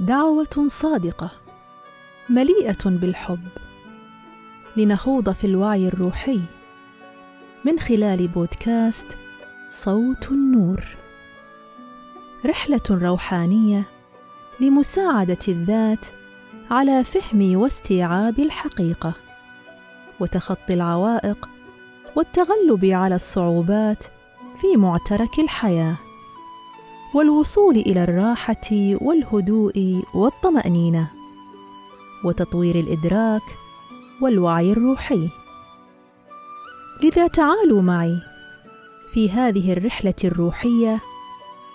دعوة صادقة مليئة بالحب لنخوض في الوعي الروحي من خلال بودكاست صوت النور، رحلة روحانية لمساعدة الذات على فهم واستيعاب الحقيقة وتخطي العوائق والتغلب على الصعوبات في معترك الحياة، والوصول إلى الراحة والهدوء والطمأنينة وتطوير الإدراك والوعي الروحي. لذا تعالوا معي في هذه الرحلة الروحية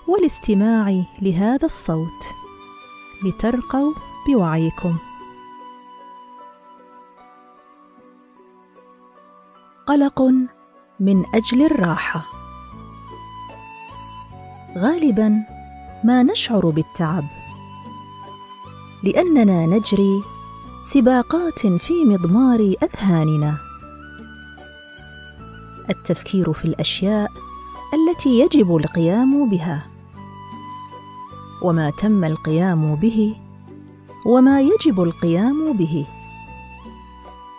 والاستماع لهذا الصوت لترقوا بوعيكم. قلق من أجل الراحة. غالباً ما نشعر بالتعب لأننا نجري سباقات في مضمار أذهاننا، التفكير في الأشياء التي يجب القيام بها، وما تم القيام به، وما يجب القيام به،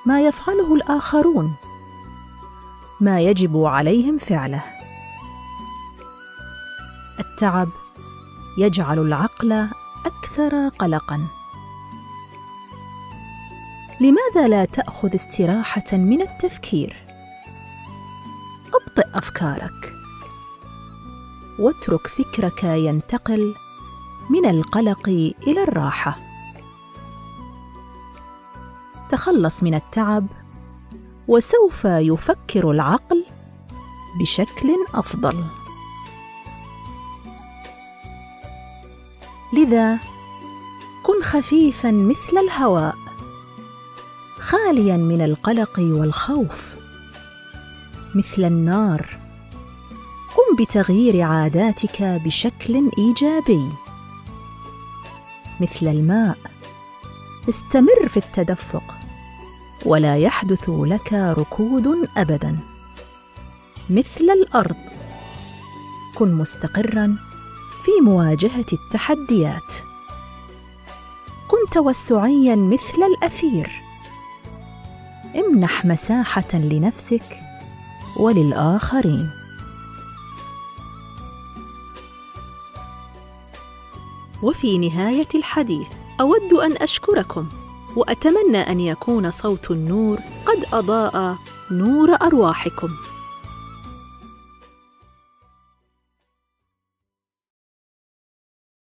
ما يفعله الآخرون، ما يجب عليهم فعله. التعب يجعل العقل أكثر قلقاً. لماذا لا تأخذ استراحة من التفكير؟ أبطئ أفكارك واترك فكرك ينتقل من القلق إلى الراحة. تخلص من التعب وسوف يفكر العقل بشكل أفضل. لذا كن خفيفاً مثل الهواء، خالياً من القلق والخوف. مثل النار، قم بتغيير عاداتك بشكل إيجابي. مثل الماء، استمر في التدفق ولا يحدث لك ركود أبداً. مثل الأرض، كن مستقراً في مواجهة التحديات. كن توسعياً مثل الأثير، امنح مساحة لنفسك وللآخرين. وفي نهاية الحديث أود أن أشكركم، وأتمنى أن يكون صوت النور قد أضاء نور أرواحكم.